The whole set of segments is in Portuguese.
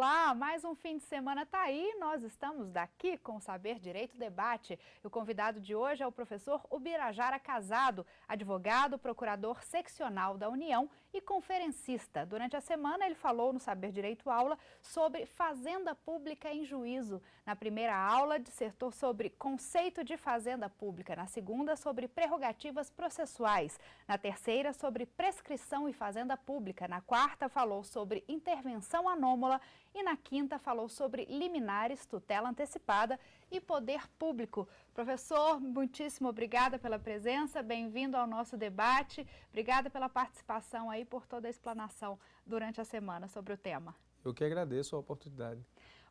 Olá, mais um fim de semana tá aí, nós estamos daqui com o Saber Direito Debate. O convidado de hoje é o professor Ubirajara Casado, advogado, procurador seccional da União e conferencista. Durante a semana ele falou no Saber Direito Aula sobre fazenda pública em juízo. Na primeira aula dissertou sobre conceito de fazenda pública, na segunda sobre prerrogativas processuais, na terceira sobre prescrição e fazenda pública, na quarta falou sobre intervenção anômala e na quinta falou sobre liminares, tutela antecipada e poder público. Professor, muitíssimo obrigada pela presença, bem-vindo ao nosso debate, obrigada pela participação aí, por toda a explanação durante a semana sobre o tema. Eu que agradeço a oportunidade.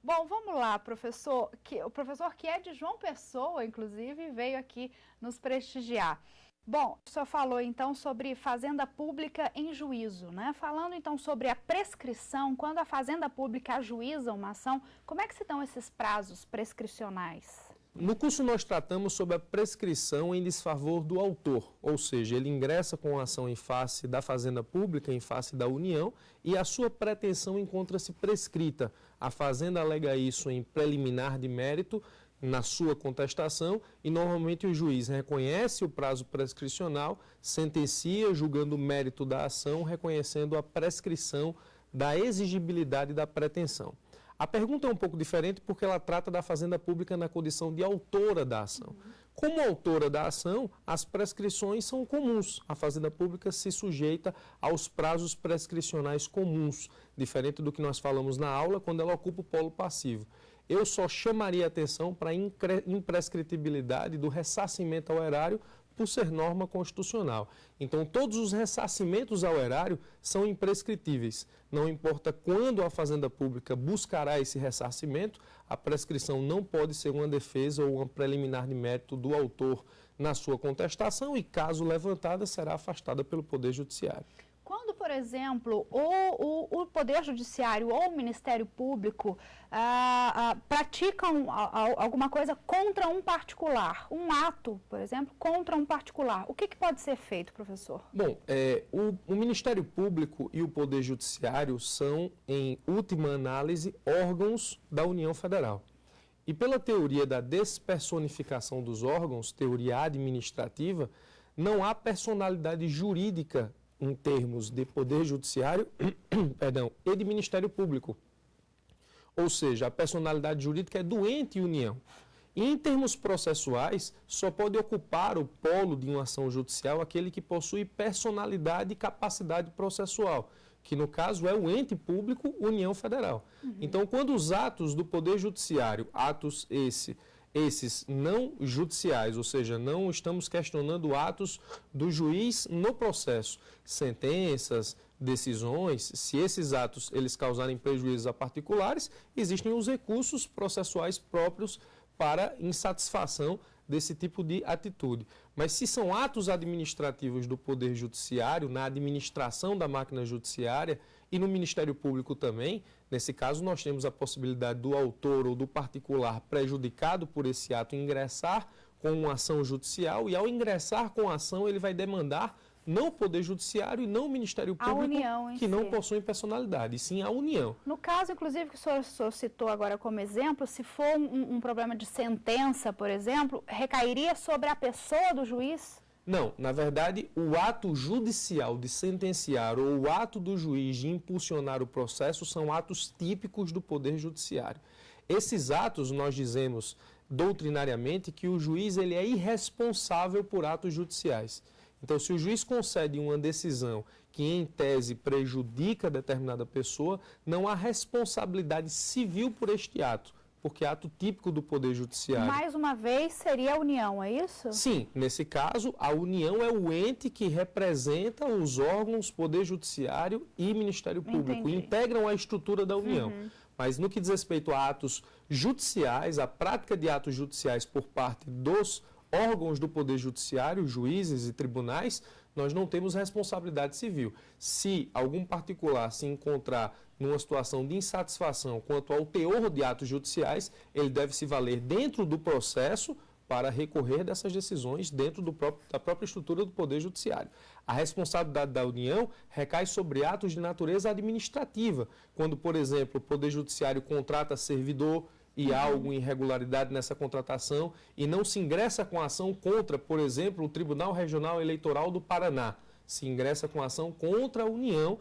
Bom, vamos lá, professor, o professor que é de João Pessoa, inclusive, veio aqui nos prestigiar. Bom, o senhor falou então sobre fazenda pública em juízo, né? Falando então sobre a prescrição, quando a fazenda pública ajuiza uma ação, como é que se dão esses prazos prescricionais? No curso nós tratamos sobre a prescrição em desfavor do autor, ou seja, ele ingressa com a ação em face da fazenda pública, em face da União, e a sua pretensão encontra-se prescrita. A fazenda alega isso em preliminar de mérito, na sua contestação, e normalmente o juiz reconhece o prazo prescricional, sentencia julgando o mérito da ação, reconhecendo a prescrição da exigibilidade da pretensão. A pergunta é um pouco diferente porque ela trata da fazenda pública na condição de autora da ação. Como autora da ação, as prescrições são comuns. A fazenda pública se sujeita aos prazos prescricionais comuns, diferente do que nós falamos na aula, quando ela ocupa o polo passivo. Eu só chamaria atenção para a imprescritibilidade do ressarcimento ao erário por ser norma constitucional. Então, todos os ressarcimentos ao erário são imprescritíveis. Não importa quando a fazenda pública buscará esse ressarcimento, a prescrição não pode ser uma defesa ou uma preliminar de mérito do autor na sua contestação e, caso levantada, será afastada pelo Poder Judiciário. Quando, por exemplo, o Poder Judiciário ou o Ministério Público praticam alguma coisa contra um particular, um ato, por exemplo, contra um particular, o que pode ser feito, professor? Bom, o Ministério Público e o Poder Judiciário são, em última análise, órgãos da União Federal. E pela teoria da despersonificação dos órgãos, teoria administrativa, não há personalidade jurídica em termos de Poder Judiciário e de Ministério Público. Ou seja, a personalidade jurídica é do ente e União. E em termos processuais, só pode ocupar o polo de uma ação judicial aquele que possui personalidade e capacidade processual, que no caso é o ente público União Federal. Então, quando os atos do Poder Judiciário, atos esses não judiciais, ou seja, não estamos questionando atos do juiz no processo, sentenças, decisões, se esses atos eles causarem prejuízos a particulares, existem os recursos processuais próprios para insatisfação desse tipo de atitude. Mas se são atos administrativos do Poder Judiciário, na administração da máquina judiciária e no Ministério Público também, nesse caso nós temos a possibilidade do autor ou do particular prejudicado por esse ato ingressar com uma ação judicial e ao ingressar com a ação ele vai demandar não o Poder Judiciário e não o Ministério Público, União que não possuem personalidade, e sim a União. No caso, inclusive, que o senhor citou agora como exemplo, se for um problema de sentença, por exemplo, recairia sobre a pessoa do juiz? Não, na verdade, o ato judicial de sentenciar ou o ato do juiz de impulsionar o processo são atos típicos do Poder Judiciário. Esses atos, nós dizemos doutrinariamente que o juiz ele é irresponsável por atos judiciais. Então, se o juiz concede uma decisão que, em tese, prejudica determinada pessoa, não há responsabilidade civil por este ato, porque é ato típico do Poder Judiciário. Mais uma vez, seria a União, é isso? Sim, nesse caso, a União é o ente que representa os órgãos Poder Judiciário e Ministério Público, integram a estrutura da União. Mas no que diz respeito a atos judiciais, a prática de atos judiciais por parte dos órgãos do Poder Judiciário, juízes e tribunais, nós não temos responsabilidade civil. Se algum particular se encontrar numa situação de insatisfação quanto ao teor de atos judiciais, ele deve se valer dentro do processo para recorrer dessas decisões dentro da própria estrutura do Poder Judiciário. A responsabilidade da União recai sobre atos de natureza administrativa, quando, por exemplo, o Poder Judiciário contrata servidor e há alguma irregularidade nessa contratação e não se ingressa com ação contra, por exemplo, o Tribunal Regional Eleitoral do Paraná. Se ingressa com ação contra a União,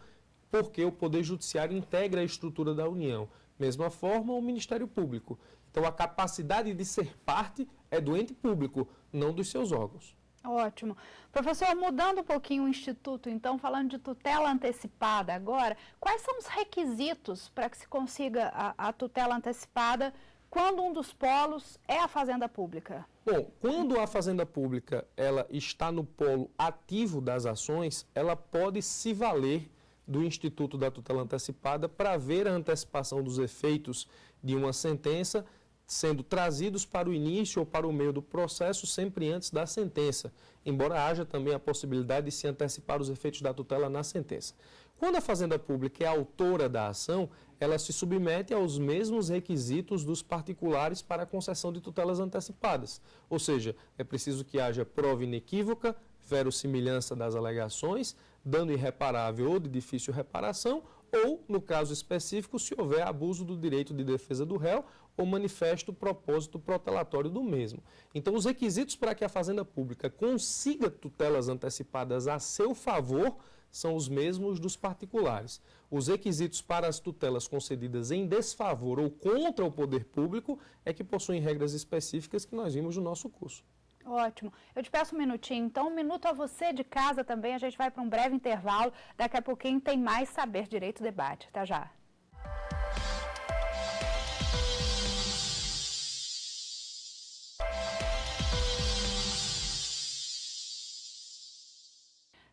porque o Poder Judiciário integra a estrutura da União. Mesma forma, o Ministério Público. Então, a capacidade de ser parte é do ente público, não dos seus órgãos. Ótimo. Professor, mudando um pouquinho o Instituto, então, falando de tutela antecipada agora, quais são os requisitos para que se consiga a tutela antecipada quando um dos polos é a Fazenda Pública? Bom, quando a Fazenda Pública ela está no polo ativo das ações, ela pode se valer do Instituto da Tutela Antecipada para ver a antecipação dos efeitos de uma sentença sendo trazidos para o início ou para o meio do processo sempre antes da sentença, embora haja também a possibilidade de se antecipar os efeitos da tutela na sentença. Quando a Fazenda Pública é autora da ação, ela se submete aos mesmos requisitos dos particulares para a concessão de tutelas antecipadas, ou seja, é preciso que haja prova inequívoca, verossimilhança das alegações, dano irreparável ou de difícil reparação, ou, no caso específico, se houver abuso do direito de defesa do réu ou manifesto propósito protelatório do mesmo. Então, os requisitos para que a Fazenda Pública consiga tutelas antecipadas a seu favor são os mesmos dos particulares. Os requisitos para as tutelas concedidas em desfavor ou contra o poder público é que possuem regras específicas que nós vimos no nosso curso. Ótimo. Eu te peço um minutinho, então, um minuto a você de casa também. A gente vai para um breve intervalo. Daqui a pouquinho tem mais Saber Direito Debate. Até já.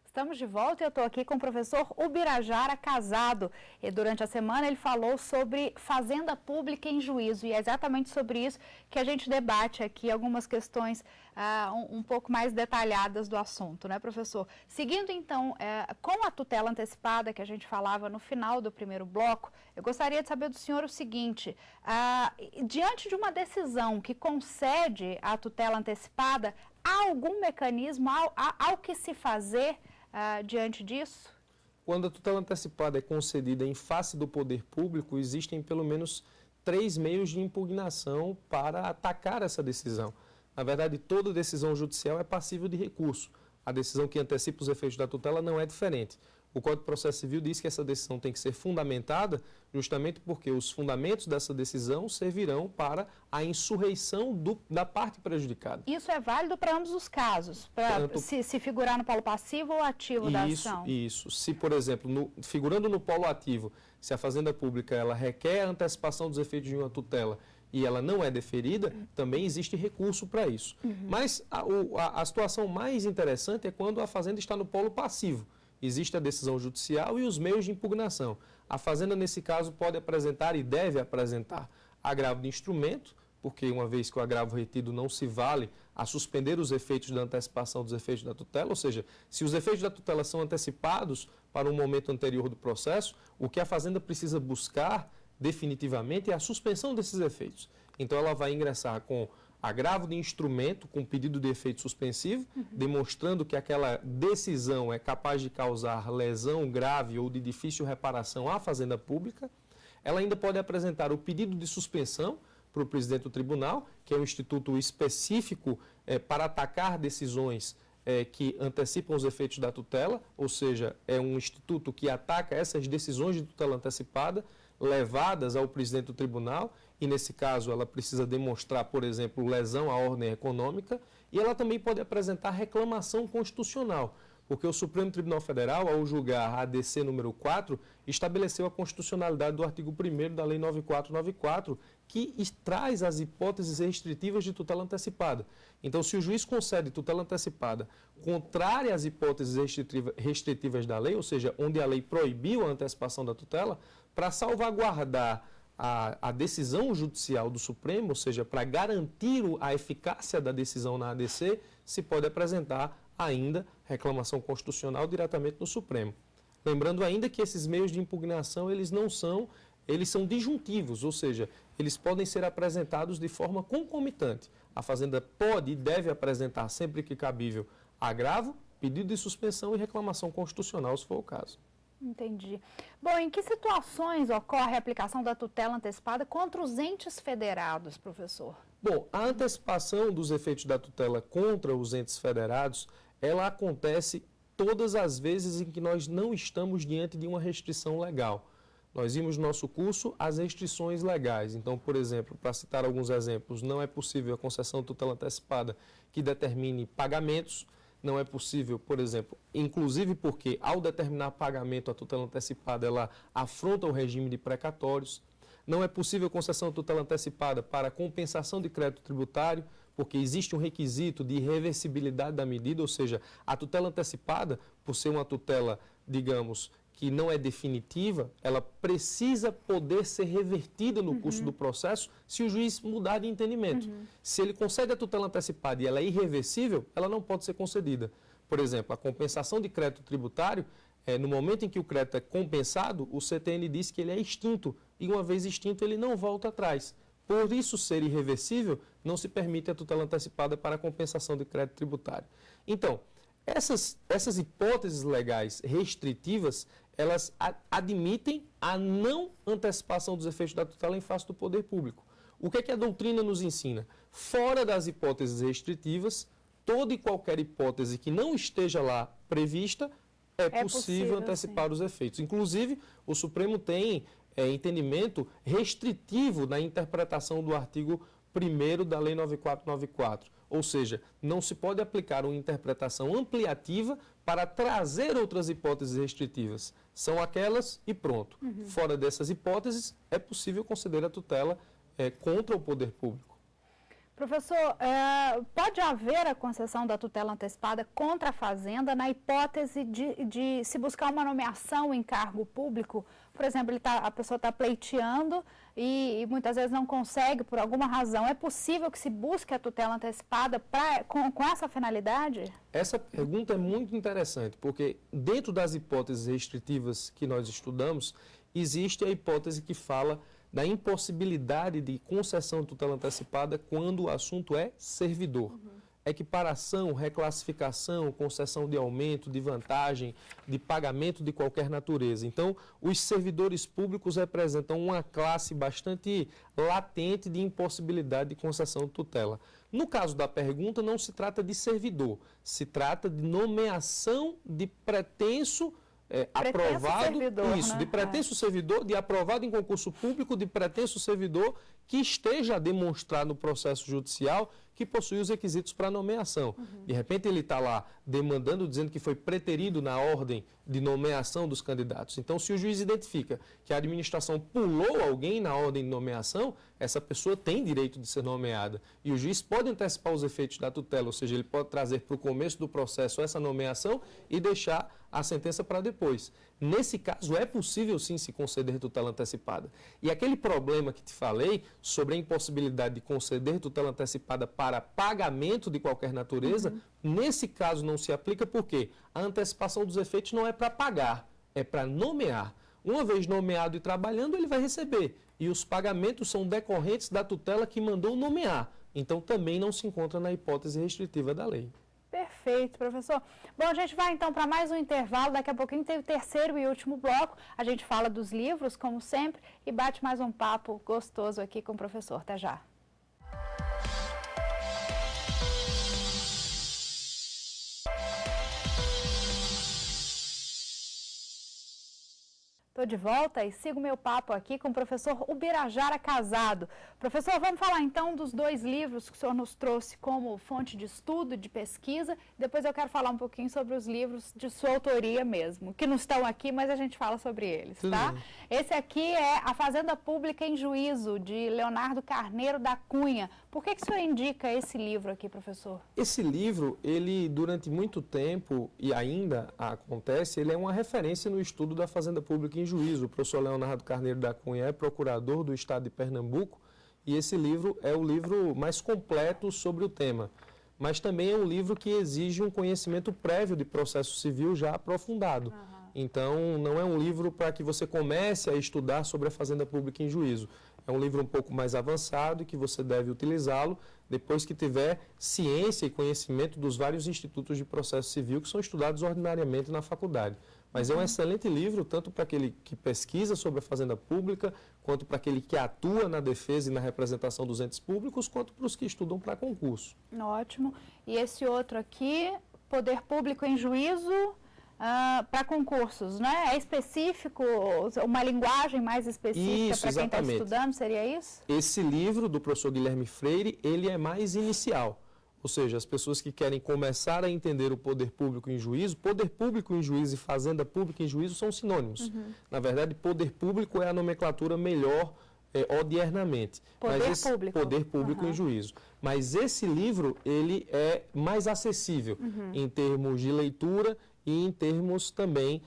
Estamos de volta e eu estou aqui com o professor Ubirajara Casado. E durante a semana ele falou sobre Fazenda Pública em juízo e é exatamente sobre isso que a gente debate aqui, algumas questões um pouco mais detalhadas do assunto, né, professor? Seguindo então com a tutela antecipada que a gente falava no final do primeiro bloco, eu gostaria de saber do senhor o seguinte, diante de uma decisão que concede a tutela antecipada, há algum mecanismo, há o que se fazer diante disso? Quando a tutela antecipada é concedida em face do poder público, existem pelo menos 3 meios de impugnação para atacar essa decisão. Na verdade, toda decisão judicial é passível de recurso. A decisão que antecipa os efeitos da tutela não é diferente. O Código de Processo Civil diz que essa decisão tem que ser fundamentada justamente porque os fundamentos dessa decisão servirão para a insurreição da parte prejudicada. Isso é válido para ambos os casos, para se figurar no polo passivo ou ativo da ação? Isso. Se, por exemplo, figurando no polo ativo, se a Fazenda Pública ela requer a antecipação dos efeitos de uma tutela e ela não é deferida, também existe recurso para isso. Mas a situação mais interessante é quando a Fazenda está no polo passivo. Existe a decisão judicial e os meios de impugnação. A Fazenda, nesse caso, pode apresentar e deve apresentar agravo de instrumento, porque uma vez que o agravo retido não se vale a suspender os efeitos da antecipação dos efeitos da tutela, ou seja, se os efeitos da tutela são antecipados para um momento anterior do processo, o que a Fazenda precisa buscar definitivamente é a suspensão desses efeitos. Então ela vai ingressar com agravo de instrumento, com pedido de efeito suspensivo, demonstrando que aquela decisão é capaz de causar lesão grave ou de difícil reparação à Fazenda Pública. Ela ainda pode apresentar o pedido de suspensão para o presidente do tribunal, que é um instituto específico para atacar decisões que antecipam os efeitos da tutela, ou seja, é um instituto que ataca essas decisões de tutela antecipada levadas ao presidente do tribunal, e nesse caso ela precisa demonstrar, por exemplo, lesão à ordem econômica, e ela também pode apresentar reclamação constitucional, porque o Supremo Tribunal Federal, ao julgar a ADC número 4, estabeleceu a constitucionalidade do artigo 1º da Lei 9494, que traz as hipóteses restritivas de tutela antecipada. Então, se o juiz concede tutela antecipada contrária às hipóteses restritivas da lei, ou seja, onde a lei proibiu a antecipação da tutela, para salvaguardar a decisão judicial do Supremo, ou seja, para garantir a eficácia da decisão na ADC, se pode apresentar ainda reclamação constitucional diretamente no Supremo. Lembrando ainda que esses meios de impugnação, eles não são eles são disjuntivos, ou seja, eles podem ser apresentados de forma concomitante. A Fazenda pode e deve apresentar, sempre que cabível, agravo, pedido de suspensão e reclamação constitucional, se for o caso. Entendi. Bom, em que situações ocorre a aplicação da tutela antecipada contra os entes federados, professor? Bom, a antecipação dos efeitos da tutela contra os entes federados, ela acontece todas as vezes em que nós não estamos diante de uma restrição legal. Nós vimos no nosso curso as restrições legais. Então, por exemplo, para citar alguns exemplos, não é possível a concessão de tutela antecipada que determine pagamentos. Não é possível, por exemplo, inclusive porque ao determinar pagamento a tutela antecipada, ela afronta o regime de precatórios. Não é possível concessão de tutela antecipada para compensação de crédito tributário, porque existe um requisito de reversibilidade da medida, ou seja, a tutela antecipada, por ser uma tutela, digamos, que não é definitiva, ela precisa poder ser revertida no curso do processo se o juiz mudar de entendimento. Se ele concede a tutela antecipada e ela é irreversível, ela não pode ser concedida. Por exemplo, a compensação de crédito tributário, no momento em que o crédito é compensado, o CTN diz que ele é extinto e uma vez extinto ele não volta atrás. Por isso ser irreversível, não se permite a tutela antecipada para a compensação de crédito tributário. Então, essas hipóteses legais restritivas, elas admitem a não antecipação dos efeitos da tutela em face do poder público. O que é que a doutrina nos ensina? Fora das hipóteses restritivas, toda e qualquer hipótese que não esteja lá prevista, é possível antecipar os efeitos. Inclusive, o Supremo tem entendimento restritivo na interpretação do artigo 1º da Lei 9494. Ou seja, não se pode aplicar uma interpretação ampliativa para trazer outras hipóteses restritivas. São aquelas e pronto. Fora dessas hipóteses, é possível conceder a tutela contra o poder público. Professor, pode haver a concessão da tutela antecipada contra a Fazenda na hipótese de se buscar uma nomeação em cargo público? Por exemplo, a pessoa está pleiteando e muitas vezes não consegue por alguma razão. É possível que se busque a tutela antecipada com essa finalidade? Essa pergunta é muito interessante, porque dentro das hipóteses restritivas que nós estudamos, existe a hipótese que fala da impossibilidade de concessão de tutela antecipada quando o assunto é servidor. Equiparação, reclassificação, concessão de aumento, de vantagem, de pagamento de qualquer natureza. Então, os servidores públicos representam uma classe bastante latente de impossibilidade de concessão de tutela. No caso da pergunta, não se trata de servidor, se trata de nomeação de pretenso aprovado, servidor, isso, né? De pretenso servidor, de aprovado em concurso público, de pretenso servidor que esteja a demonstrar no processo judicial que possui os requisitos para nomeação. De repente ele está lá demandando, dizendo que foi preterido na ordem de nomeação dos candidatos. Então, se o juiz identifica que a administração pulou alguém na ordem de nomeação, essa pessoa tem direito de ser nomeada. E o juiz pode antecipar os efeitos da tutela, ou seja, ele pode trazer para o começo do processo essa nomeação e deixar a sentença para depois. Nesse caso, é possível sim se conceder tutela antecipada. E aquele problema que te falei sobre a impossibilidade de conceder tutela antecipada para pagamento de qualquer natureza, nesse caso não se aplica porque a antecipação dos efeitos não é para pagar, é para nomear. Uma vez nomeado e trabalhando, ele vai receber. E os pagamentos são decorrentes da tutela que mandou nomear. Então, também não se encontra na hipótese restritiva da lei. Perfeito, professor. Bom, a gente vai então para mais um intervalo. Daqui a pouquinho tem o terceiro e último bloco. A gente fala dos livros, como sempre, e bate mais um papo gostoso aqui com o professor. Até já. Estou de volta e sigo meu papo aqui com o professor Ubirajara Casado. Professor, vamos falar então dos dois livros que o senhor nos trouxe como fonte de estudo, de pesquisa. Depois eu quero falar um pouquinho sobre os livros de sua autoria mesmo, que não estão aqui, mas a gente fala sobre eles, tá? Esse aqui é A Fazenda Pública em Juízo, de Leonardo Carneiro da Cunha. Por que o senhor indica esse livro aqui, professor? Esse livro, ele durante muito tempo, e ainda acontece, ele é uma referência no estudo da Fazenda Pública em Juízo. O professor Leonardo Carneiro da Cunha é procurador do Estado de Pernambuco e esse livro é o livro mais completo sobre o tema. Mas também é um livro que exige um conhecimento prévio de processo civil já aprofundado. Então, não é um livro para que você comece a estudar sobre a Fazenda Pública em Juízo. É um livro um pouco mais avançado e que você deve utilizá-lo depois que tiver ciência e conhecimento dos vários institutos de processo civil que são estudados ordinariamente na faculdade. Mas é um excelente livro, tanto para aquele que pesquisa sobre a Fazenda Pública, quanto para aquele que atua na defesa e na representação dos entes públicos, quanto para os que estudam para concurso. Ótimo. E esse outro aqui, Poder Público em Juízo... para concursos, né? É específico, uma linguagem mais específica para quem está estudando, seria isso? Esse livro do professor Guilherme Freire, ele é mais inicial. Ou seja, as pessoas que querem começar a entender o poder público em juízo, poder público em juízo e fazenda pública em juízo são sinônimos. Na verdade, poder público é a nomenclatura melhor odiernamente. Poder público em juízo. Mas esse livro, ele é mais acessível em termos de leitura e em termos também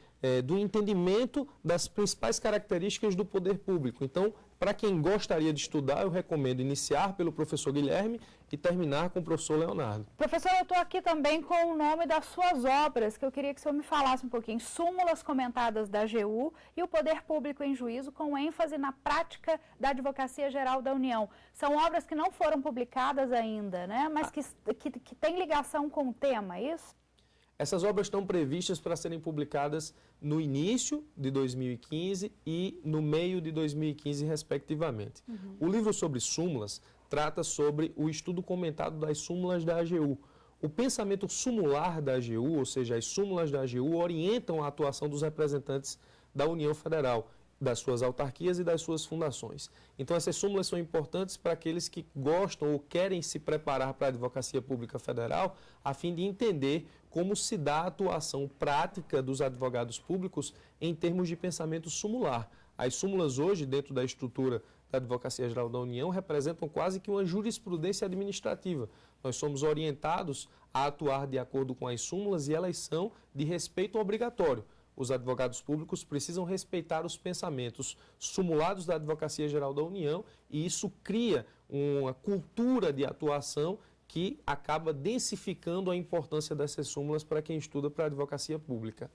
do entendimento das principais características do poder público. Então, para quem gostaria de estudar, eu recomendo iniciar pelo professor Guilherme e terminar com o professor Leonardo. Professor, eu estou aqui também com o nome das suas obras, que eu queria que o senhor me falasse um pouquinho. Súmulas Comentadas da AGU e o Poder Público em Juízo, com ênfase na prática da Advocacia Geral da União. São obras que não foram publicadas ainda, né? Mas que têm ligação com o tema, é isso? Essas obras estão previstas para serem publicadas no início de 2015 e no meio de 2015, respectivamente. O livro sobre súmulas trata sobre o estudo comentado das súmulas da AGU. O pensamento sumular da AGU, ou seja, as súmulas da AGU, orientam a atuação dos representantes da União Federal, das suas autarquias e das suas fundações. Então, essas súmulas são importantes para aqueles que gostam ou querem se preparar para a Advocacia Pública Federal, a fim de entender como se dá a atuação prática dos advogados públicos em termos de pensamento sumular. As súmulas hoje, dentro da estrutura da Advocacia Geral da União, representam quase que uma jurisprudência administrativa. Nós somos orientados a atuar de acordo com as súmulas e elas são de respeito obrigatório. Os advogados públicos precisam respeitar os pensamentos sumulados da Advocacia Geral da União e isso cria uma cultura de atuação que acaba densificando a importância dessas súmulas para quem estuda para a advocacia pública.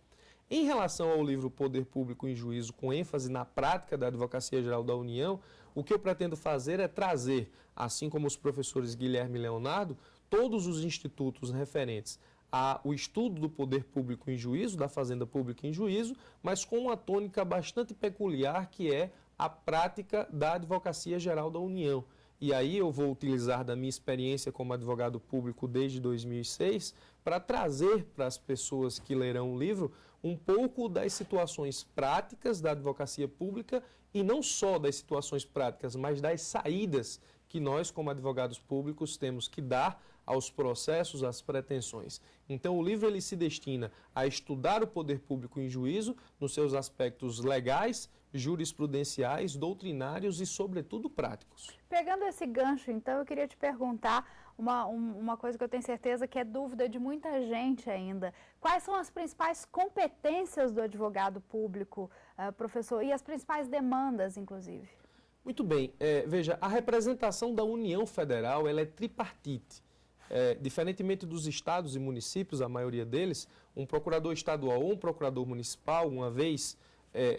Em relação ao livro Poder Público em Juízo, com ênfase na prática da Advocacia Geral da União, o que eu pretendo fazer é trazer, assim como os professores Guilherme e Leonardo, todos os institutos referentes ao estudo do poder público em juízo, da fazenda pública em juízo, mas com uma tônica bastante peculiar que é a prática da Advocacia Geral da União. E aí eu vou utilizar da minha experiência como advogado público desde 2006 para trazer para as pessoas que lerão o livro um pouco das situações práticas da advocacia pública e não só das situações práticas, mas das saídas que nós, como advogados públicos, temos que dar aos processos, às pretensões. Então, o livro ele se destina a estudar o poder público em juízo nos seus aspectos legais, jurisprudenciais, doutrinários e, sobretudo, práticos. Pegando esse gancho, então, eu queria te perguntar uma coisa que eu tenho certeza que é dúvida de muita gente ainda. Quais são as principais competências do advogado público, professor, e as principais demandas, inclusive? Muito bem. Veja, a representação da União Federal ela é tripartite. Diferentemente dos estados e municípios, a maioria deles, um procurador estadual ou um procurador municipal, uma vez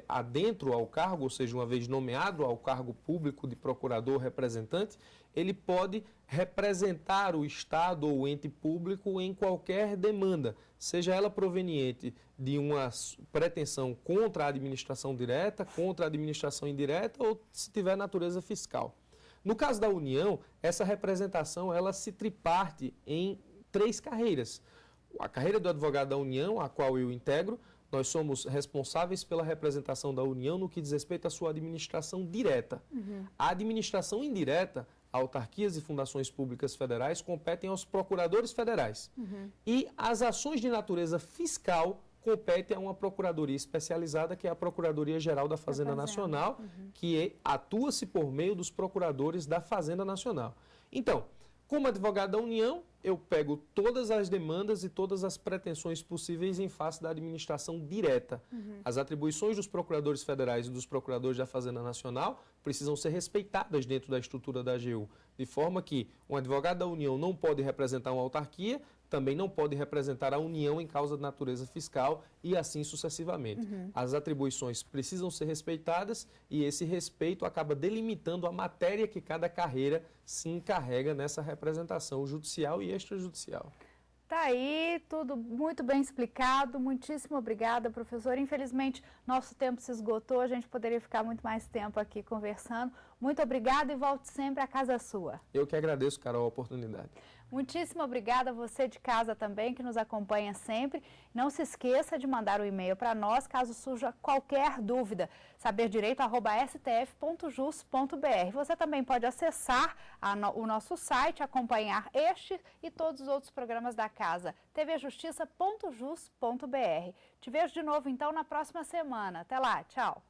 adentro ao cargo, ou seja, uma vez nomeado ao cargo público de procurador representante, ele pode representar o Estado ou o ente público em qualquer demanda, seja ela proveniente de uma pretensão contra a administração direta, contra a administração indireta ou se tiver natureza fiscal. No caso da União, essa representação ela se triparte em 3 carreiras. A carreira do advogado da União, a qual eu integro, nós somos responsáveis pela representação da União no que diz respeito à sua administração direta. A administração indireta, autarquias e fundações públicas federais, competem aos procuradores federais. E as ações de natureza fiscal competem a uma procuradoria especializada, que é a Procuradoria-Geral da Fazenda Nacional, que atua-se por meio dos procuradores da Fazenda Nacional. Então, como advogado da União, eu pego todas as demandas e todas as pretensões possíveis em face da administração direta. As atribuições dos procuradores federais e dos procuradores da Fazenda Nacional precisam ser respeitadas dentro da estrutura da AGU, de forma que um advogado da União não pode representar uma autarquia, também não pode representar a União em causa de natureza fiscal e assim sucessivamente. As atribuições precisam ser respeitadas e esse respeito acaba delimitando a matéria que cada carreira se encarrega nessa representação judicial e extrajudicial. Tá aí, tudo muito bem explicado. Muitíssimo obrigada, professor. Infelizmente, nosso tempo se esgotou, a gente poderia ficar muito mais tempo aqui conversando. Muito obrigada e volte sempre à casa sua. Eu que agradeço, Carol, a oportunidade. Muitíssimo obrigada a você de casa também, que nos acompanha sempre. Não se esqueça de mandar um e-mail para nós, caso surja qualquer dúvida. saberdireito@stf.jus.br. Você também pode acessar o nosso site, acompanhar este e todos os outros programas da casa, tvjustiça.jus.br. Te vejo de novo, então, na próxima semana. Até lá, tchau!